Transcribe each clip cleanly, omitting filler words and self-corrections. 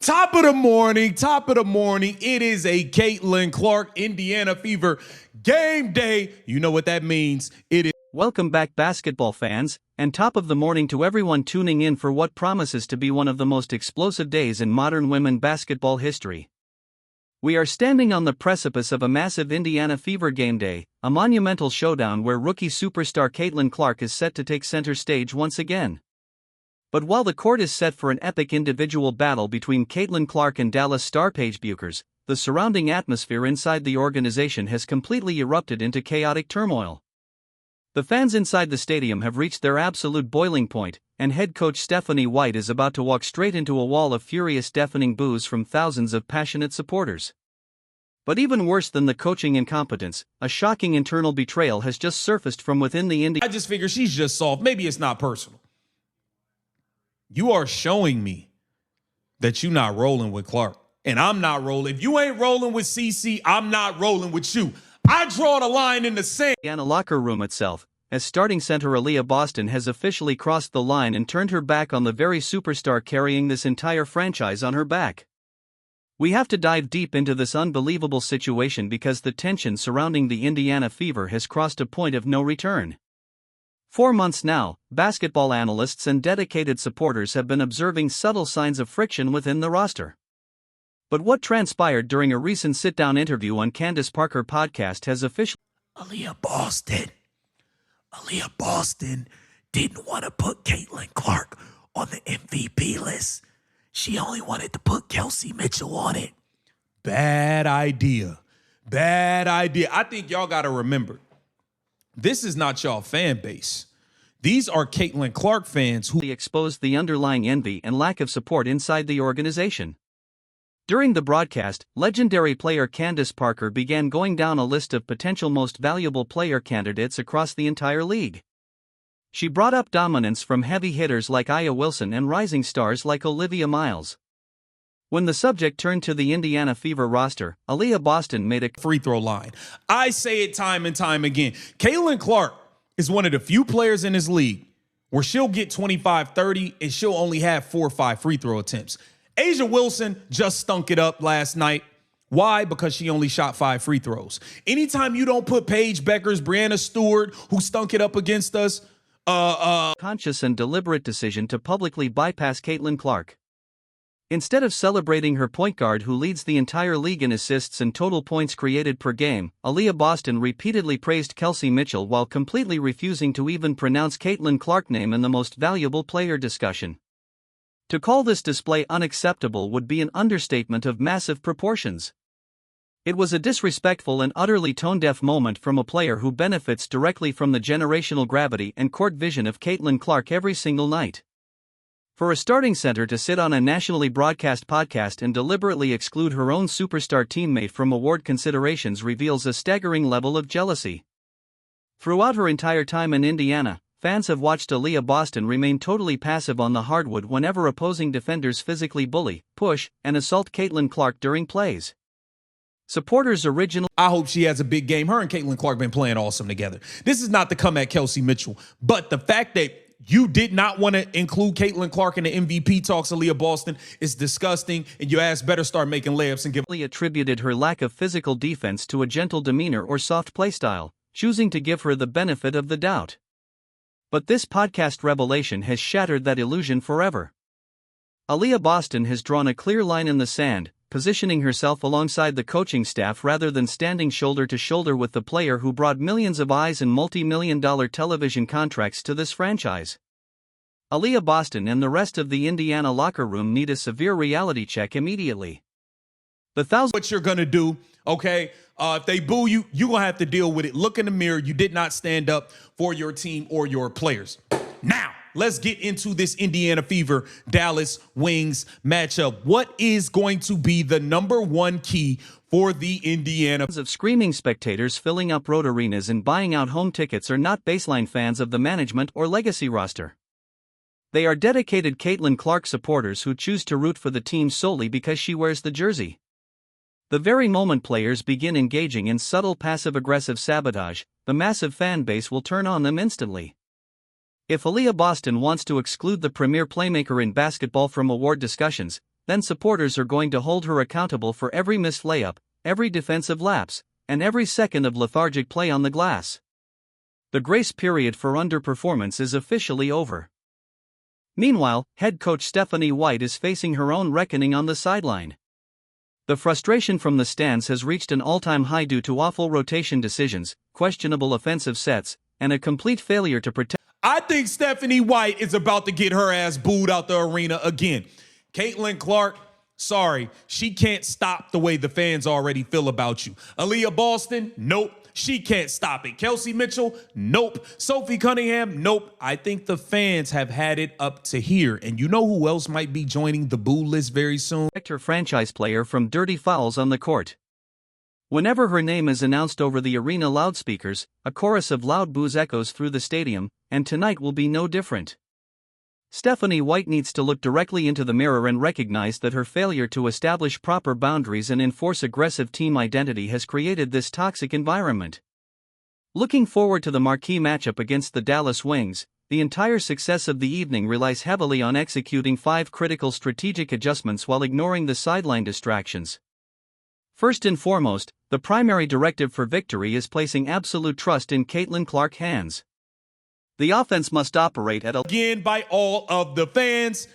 Top of the morning. It is a Caitlin Clark Indiana Fever game day. You know what that means. It is. Welcome back, basketball fans, and top of the morning to everyone tuning in for what promises to be one of the most explosive days in modern women basketball history. We are standing on the precipice of a massive Indiana Fever game day, a monumental showdown where rookie superstar Caitlin Clark is set to take center stage once again. But while the court is set for an epic individual battle between Caitlin Clark and Dallas star Paige Bueckers, the surrounding atmosphere inside the organization has completely erupted into chaotic turmoil. The fans inside the stadium have reached their absolute boiling point, and head coach Stephanie White is about to walk straight into a wall of furious, deafening boos from thousands of passionate supporters. But even worse than the coaching incompetence, a shocking internal betrayal has just surfaced from within the Indiana. I just figure she's just soft. Maybe it's not personal. You are showing me that you're not rolling with Clark, and I'm not rolling. If you ain't rolling with CC, I'm not rolling with you. I draw the line in the sand. Indiana locker room itself, as starting center Aaliyah Boston has officially crossed the line and turned her back on the very superstar carrying this entire franchise on her back. We have to dive deep into this unbelievable situation because the tension surrounding the Indiana Fever has crossed a point of no return. For months now, basketball analysts and dedicated supporters have been observing subtle signs of friction within the roster. But what transpired during a recent sit-down interview on Candace Parker podcast has officially... Aaliyah Boston didn't want to put Caitlin Clark on the MVP list. She only wanted to put Kelsey Mitchell on it. Bad idea. I think y'all got to remember, this is not y'all fan base. These are Caitlin Clark fans who exposed the underlying envy and lack of support inside the organization. During the broadcast, legendary player Candace Parker began going down a list of potential most valuable player candidates across the entire league. She brought up dominance from heavy hitters like Aya Wilson and rising stars like Olivia Miles. When the subject turned to the Indiana Fever roster, Aaliyah Boston made a free throw line. I say it time and time again. Caitlin Clark is one of the few players in this league where she'll get 25, 30, and she'll only have 4 or 5 free throw attempts. A'ja Wilson just stunk it up last night. Why? Because she only shot 5 free throws. Anytime you don't put Paige, Bueckers, Brianna Stewart, who stunk it up against us, conscious and deliberate decision to publicly bypass Caitlin Clark. Instead of celebrating her point guard who leads the entire league in assists and total points created per game, Aaliyah Boston repeatedly praised Kelsey Mitchell while completely refusing to even pronounce Caitlin Clark's name in the most valuable player discussion. To call this display unacceptable would be an understatement of massive proportions. It was a disrespectful and utterly tone-deaf moment from a player who benefits directly from the generational gravity and court vision of Caitlin Clark every single night. For a starting center to sit on a nationally broadcast podcast and deliberately exclude her own superstar teammate from award considerations reveals a staggering level of jealousy. Throughout her entire time in Indiana, fans have watched Aaliyah Boston remain totally passive on the hardwood whenever opposing defenders physically bully, push, and assault Caitlin Clark during plays. Supporters originally... I hope she has a big game. Her and Caitlin Clark been playing awesome together. This is not to come at Kelsey Mitchell, but the fact that you did not want to include Caitlin Clark in the MVP talks, Aaliyah Boston, is disgusting, and your ass better start making layups and give... attributed her lack of physical defense to a gentle demeanor or soft playstyle, choosing to give her the benefit of the doubt. But this podcast revelation has shattered that illusion forever. Aaliyah Boston has drawn a clear line in the sand, positioning herself alongside the coaching staff rather than standing shoulder to shoulder with the player who brought millions of eyes and multi-million-dollar television contracts to this franchise. Aaliyah Boston and the rest of the Indiana locker room need a severe reality check immediately. What you're going to do, okay? If they boo you, you're going to have to deal with it. Look in the mirror. You did not stand up for your team or your players. Now, let's get into this Indiana Fever Dallas Wings matchup. What is going to be the #1 key for the Indiana? Of screaming spectators filling up road arenas and buying out home tickets are not baseline fans of the management or legacy roster. They are dedicated Caitlin Clark supporters who choose to root for the team solely because she wears the jersey. The very moment players begin engaging in subtle passive-aggressive sabotage, the massive fan base will turn on them instantly. If Aaliyah Boston wants to exclude the premier playmaker in basketball from award discussions, then supporters are going to hold her accountable for every missed layup, every defensive lapse, and every second of lethargic play on the glass. The grace period for underperformance is officially over. Meanwhile, head coach Stephanie White is facing her own reckoning on the sideline. The frustration from the stands has reached an all-time high due to awful rotation decisions, questionable offensive sets, and a complete failure to protect. I think Stephanie White is about to get her ass booed out the arena again. Caitlin Clark, sorry, she can't stop the way the fans already feel about you. Aaliyah Boston, nope. She can't stop it. Kelsey Mitchell, nope. Sophie Cunningham, nope. I think the fans have had it up to here. And you know who else might be joining the boo list very soon? Her franchise player from dirty fouls on the court. Whenever her name is announced over the arena loudspeakers, a chorus of loud boos echoes through the stadium, and tonight will be no different. Stephanie White needs to look directly into the mirror and recognize that her failure to establish proper boundaries and enforce aggressive team identity has created this toxic environment. Looking forward to the marquee matchup against the Dallas Wings, the entire success of the evening relies heavily on executing 5 critical strategic adjustments while ignoring the sideline distractions. First and foremost, the primary directive for victory is placing absolute trust in Caitlin Clark's hands. The offense must operate at again by all of the fans,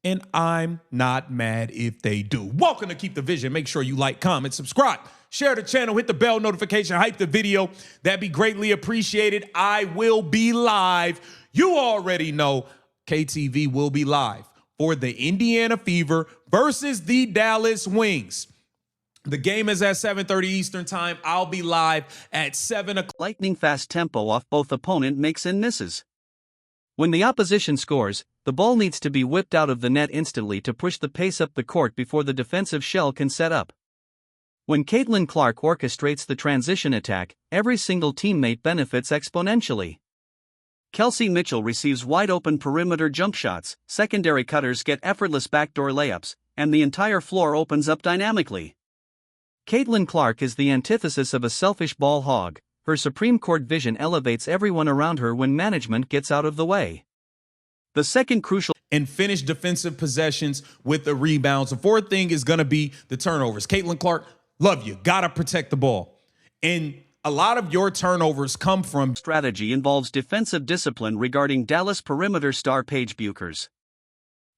and I'm not mad if they do. Welcome to Keep the Vision. Make sure you like, comment, subscribe, share the channel, hit the bell notification, hype the video. That'd be greatly appreciated. I will be live. You already know KTV will be live for the Indiana Fever versus the Dallas Wings. The game is at 7:30 Eastern time. I'll be live at 7 o'clock. Lightning fast tempo off both opponent makes and misses. When the opposition scores, the ball needs to be whipped out of the net instantly to push the pace up the court before the defensive shell can set up. When Caitlin Clark orchestrates the transition attack, every single teammate benefits exponentially. Kelsey Mitchell receives wide-open perimeter jump shots, secondary cutters get effortless backdoor layups, and the entire floor opens up dynamically. Caitlin Clark is the antithesis of a selfish ball hog. Her Supreme Court vision elevates everyone around her when management gets out of the way. The second crucial and finish defensive possessions with the rebounds. The fourth thing is going to be the turnovers. Caitlin Clark, love you. Got to protect the ball. And a lot of your turnovers come from strategy involves defensive discipline regarding Dallas perimeter star Paige Bueckers.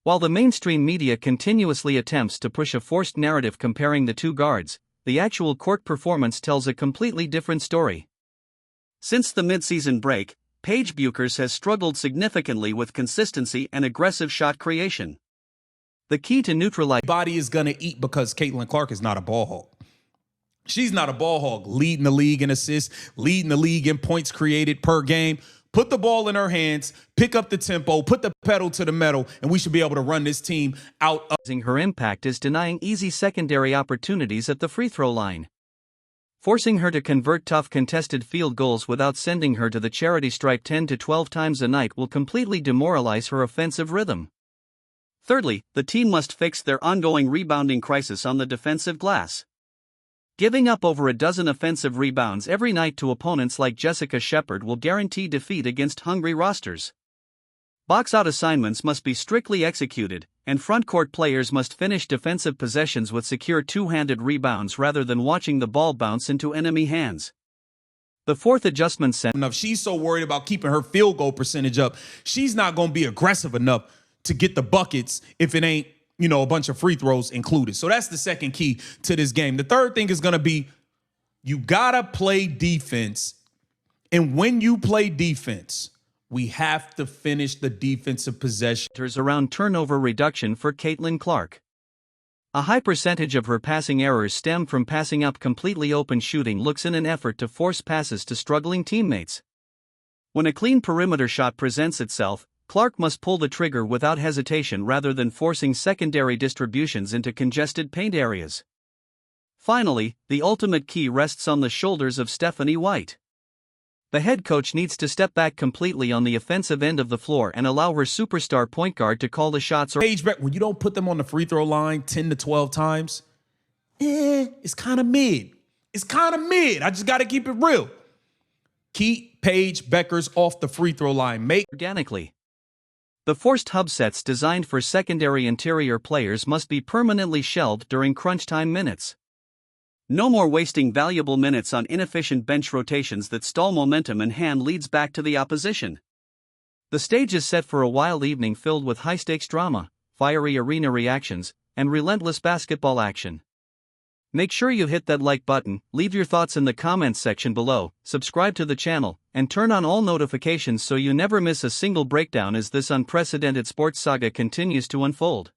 While the mainstream media continuously attempts to push a forced narrative comparing the two guards, the actual court performance tells a completely different story. Since the midseason break, Paige Bueckers has struggled significantly with consistency and aggressive shot creation. The key to neutralize body is going to eat because Caitlin Clark is not a ball hog. She's not a ball hog, leading the league in assists, leading the league in points created per game. Put the ball in her hands, pick up the tempo, put the pedal to the metal, and we should be able to run this team out of. Her impact is denying easy secondary opportunities at the free throw line. Forcing her to convert tough contested field goals without sending her to the charity stripe 10 to 12 times a night will completely demoralize her offensive rhythm. Thirdly, the team must fix their ongoing rebounding crisis on the defensive glass. Giving up over a dozen offensive rebounds every night to opponents like Jessica Shepard will guarantee defeat against hungry rosters. Box-out assignments must be strictly executed, and frontcourt players must finish defensive possessions with secure two-handed rebounds rather than watching the ball bounce into enemy hands. The fourth adjustment enough. She's so worried about keeping her field goal percentage up, she's not going to be aggressive enough to get the buckets if it ain't, a bunch of free throws included. So that's the second key to this game. The third thing is going to be you got to play defense. And when you play defense, we have to finish the defensive possession. Around turnover reduction for Caitlin Clark. A high percentage of her passing errors stem from passing up completely open shooting looks in an effort to force passes to struggling teammates. When a clean perimeter shot presents itself, Clark must pull the trigger without hesitation rather than forcing secondary distributions into congested paint areas. Finally, the ultimate key rests on the shoulders of Stephanie White. The head coach needs to step back completely on the offensive end of the floor and allow her superstar point guard to call the shots. Paige, when you don't put them on the free throw line 10 to 12 times, it's kind of mid. It's kind of mid. I just got to keep it real. Keep Paige Bueckers off the free throw line. Organically. The forced hub sets designed for secondary interior players must be permanently shelved during crunch time minutes. No more wasting valuable minutes on inefficient bench rotations that stall momentum and hand leads back to the opposition. The stage is set for a wild evening filled with high-stakes drama, fiery arena reactions, and relentless basketball action. Make sure you hit that like button, leave your thoughts in the comments section below, subscribe to the channel, and turn on all notifications so you never miss a single breakdown as this unprecedented sports saga continues to unfold.